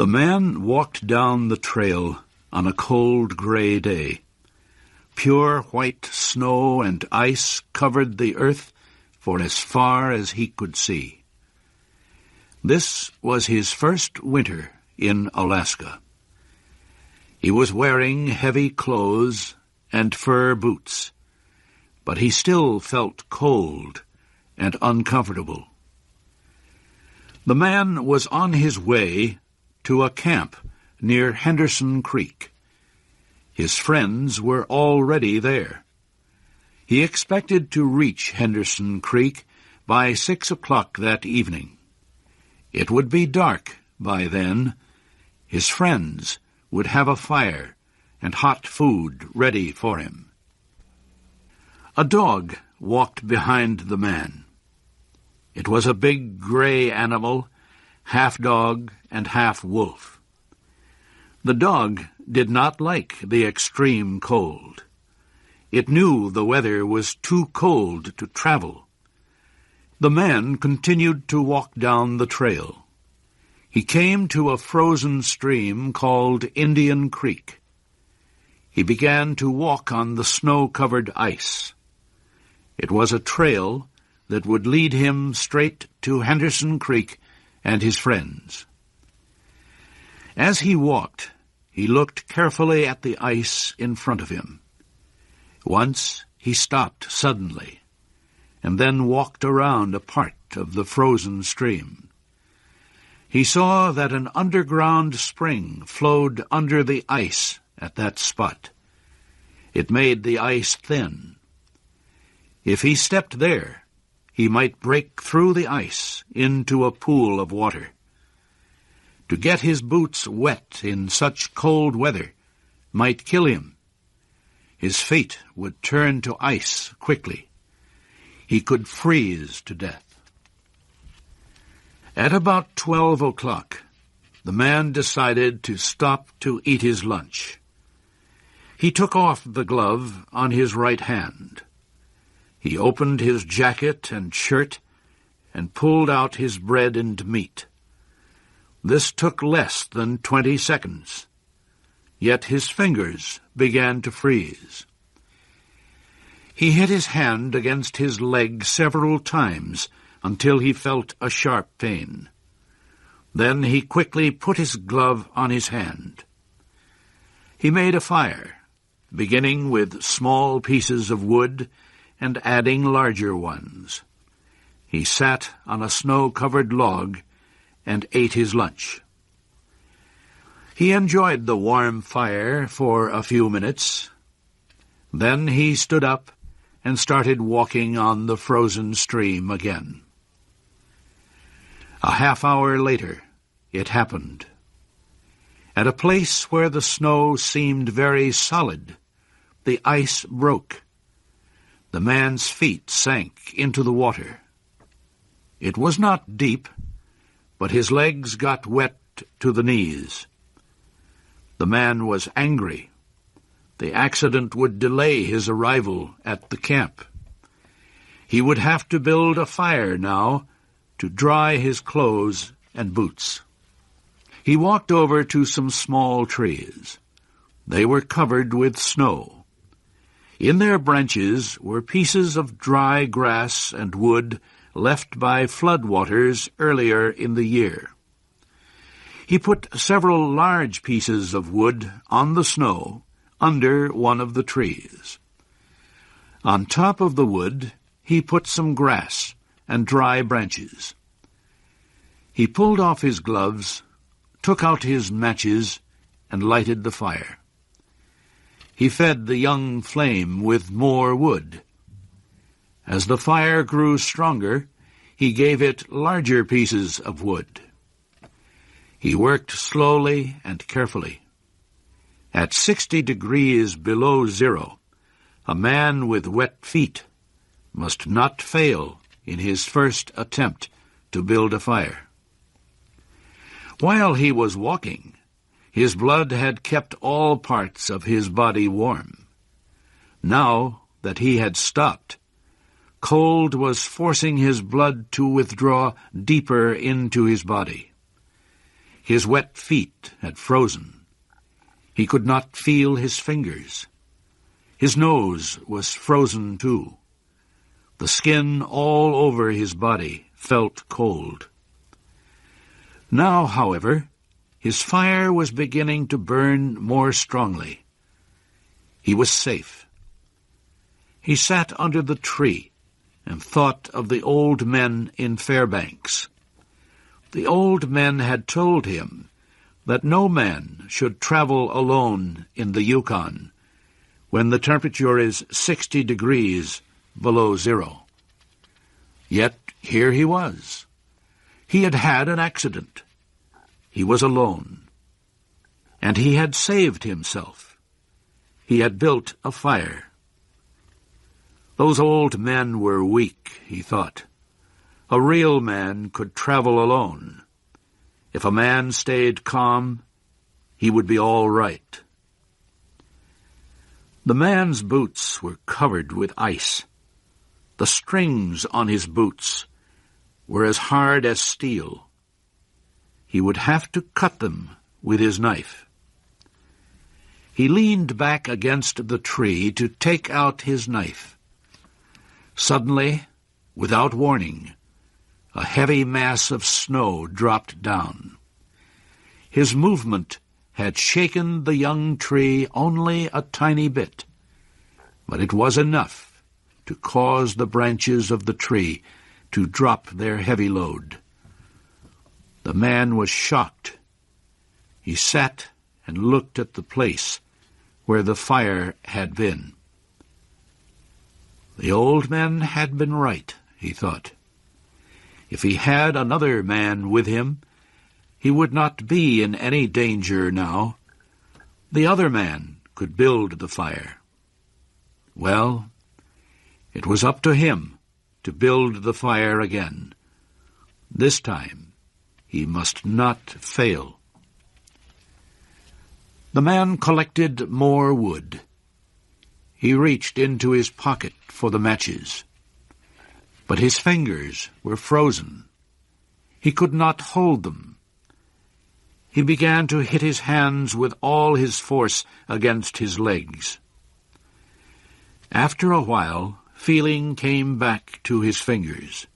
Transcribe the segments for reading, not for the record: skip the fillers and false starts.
The man walked down the trail on a cold gray day. Pure white snow and ice covered the earth for as far as he could see. This was his first winter in Alaska. He was wearing heavy clothes and fur boots, but he still felt cold and uncomfortable. The man was on his way to a camp near Henderson Creek. His friends were already there. He expected to reach Henderson Creek by 6 o'clock that evening. It would be dark by then. His friends would have a fire and hot food ready for him. A dog walked behind the man. It was a big gray animal, half dog and half wolf. The dog did not like the extreme cold. It knew the weather was too cold to travel. The man continued to walk down the trail. He came to a frozen stream called Indian Creek. He began to walk on the snow-covered ice. It was a trail that would lead him straight to Henderson Creek and his friends. As he walked, he looked carefully at the ice in front of him. Once he stopped suddenly, and then walked around a part of the frozen stream. He saw that an underground spring flowed under the ice at that spot. It made the ice thin. If he stepped there, he might break through the ice into a pool of water. To get his boots wet in such cold weather might kill him. His feet would turn to ice quickly. He could freeze to death. At about 12 o'clock, the man decided to stop to eat his lunch. He took off the glove on his right hand. He opened his jacket and shirt and pulled out his bread and meat. This took less than 20 seconds, yet his fingers began to freeze. He hit his hand against his leg several times until he felt a sharp pain. Then he quickly put his glove on his hand. He made a fire, beginning with small pieces of wood and adding larger ones. He sat on a snow-covered log and ate his lunch. He enjoyed the warm fire for a few minutes. Then he stood up and started walking on the frozen stream again. A half hour later, it happened. At a place where the snow seemed very solid, the ice broke. The man's feet sank into the water. It was not deep, but his legs got wet to the knees. The man was angry. The accident would delay his arrival at the camp. He would have to build a fire now to dry his clothes and boots. He walked over to some small trees. They were covered with snow. In their branches were pieces of dry grass and wood left by floodwaters earlier in the year. He put several large pieces of wood on the snow under one of the trees. On top of the wood, he put some grass and dry branches. He pulled off his gloves, took out his matches, and lighted the fire. He fed the young flame with more wood. As the fire grew stronger, he gave it larger pieces of wood. He worked slowly and carefully. At 60 degrees below zero, a man with wet feet must not fail in his first attempt to build a fire. While he was walking, his blood had kept all parts of his body warm. Now that he had stopped, cold was forcing his blood to withdraw deeper into his body. His wet feet had frozen. He could not feel his fingers. His nose was frozen too. The skin all over his body felt cold. Now, however, his fire was beginning to burn more strongly. He was safe. He sat under the tree and thought of the old men in Fairbanks. The old men had told him that no man should travel alone in the Yukon when the temperature is 60 degrees below zero. Yet here he was. He had had an accident. He was alone. And he had saved himself. He had built a fire. Those old men were weak, he thought. A real man could travel alone. If a man stayed calm, he would be all right. The man's boots were covered with ice. The strings on his boots were as hard as steel. He would have to cut them with his knife. He leaned back against the tree to take out his knife. Suddenly, without warning, a heavy mass of snow dropped down. His movement had shaken the young tree only a tiny bit, but it was enough to cause the branches of the tree to drop their heavy load. The man was shocked. He sat and looked at the place where the fire had been. The old men had been right, he thought. If he had another man with him, he would not be in any danger now. The other man could build the fire. Well, it was up to him to build the fire again. This time, he must not fail. The man collected more wood. He reached into his pocket for the matches. But his fingers were frozen. He could not hold them. He began to hit his hands with all his force against his legs. After a while, feeling came back to his fingers.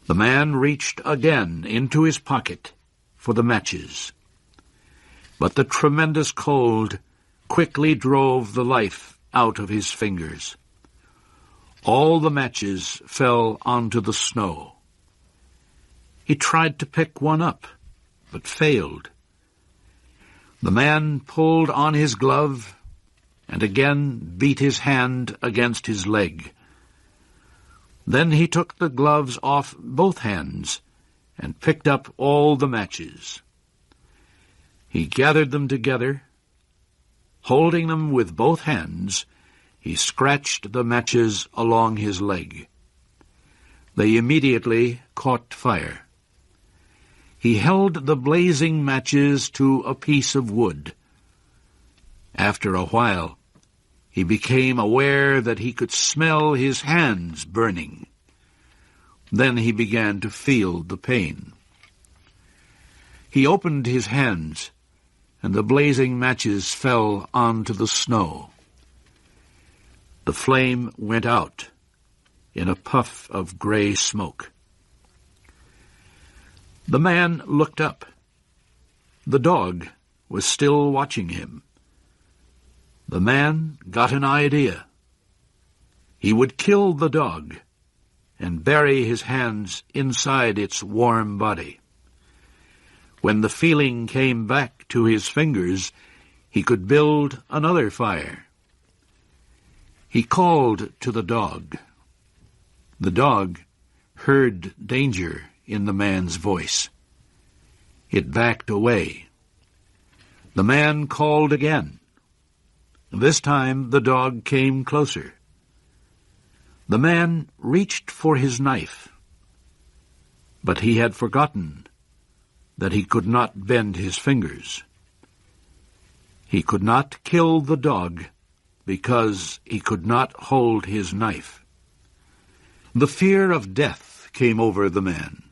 The man reached again into his pocket for the matches. But the tremendous cold quickly drove the life out of his fingers. All the matches fell onto the snow. He tried to pick one up, but failed. The man pulled on his glove and again beat his hand against his leg. Then he took the gloves off both hands and picked up all the matches. He gathered them together. Holding them with both hands, he scratched the matches along his leg. They immediately caught fire. He held the blazing matches to a piece of wood. After a while, he became aware that he could smell his hands burning. Then he began to feel the pain. He opened his hands, and the blazing matches fell onto the snow. The flame went out in a puff of gray smoke. The man looked up. The dog was still watching him. The man got an idea. He would kill the dog and bury his hands inside its warm body. When the feeling came back to his fingers, he could build another fire. He called to the dog. The dog heard danger in the man's voice. It backed away. The man called again. This time the dog came closer. The man reached for his knife, but he had forgotten that he could not bend his fingers. He could not kill the dog because he could not hold his knife. The fear of death came over the man.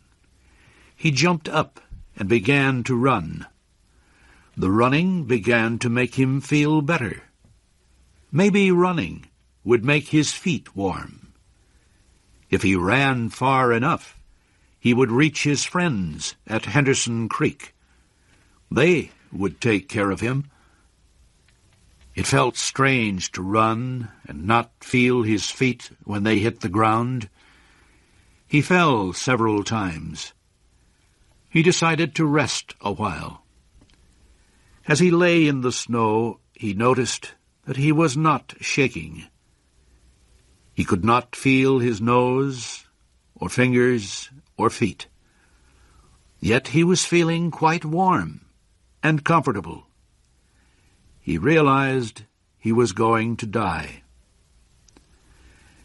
He jumped up and began to run. The running began to make him feel better. Maybe running would make his feet warm. If he ran far enough, he would reach his friends at Henderson Creek. They would take care of him. It felt strange to run and not feel his feet when they hit the ground. He fell several times. He decided to rest a while. As he lay in the snow, he noticed that he was not shaking. He could not feel his nose, or fingers, or feet. Yet he was feeling quite warm and comfortable. He realized he was going to die.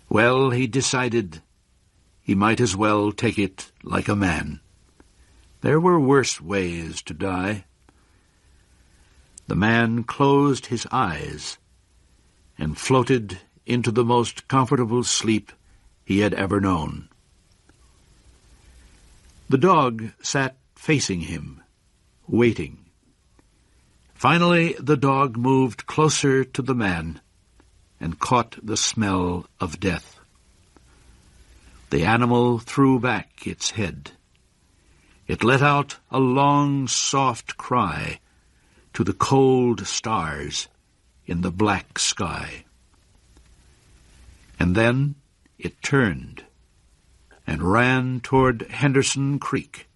Well, he decided he might as well take it like a man. There were worse ways to die. The man closed his eyes and floated into the most comfortable sleep he had ever known. The dog sat facing him, waiting. Finally, the dog moved closer to the man and caught the smell of death. The animal threw back its head. It let out a long, soft cry to the cold stars in the black sky. And then it turned and ran toward Henderson Creek,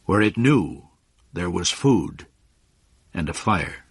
where it knew there was food and a fire.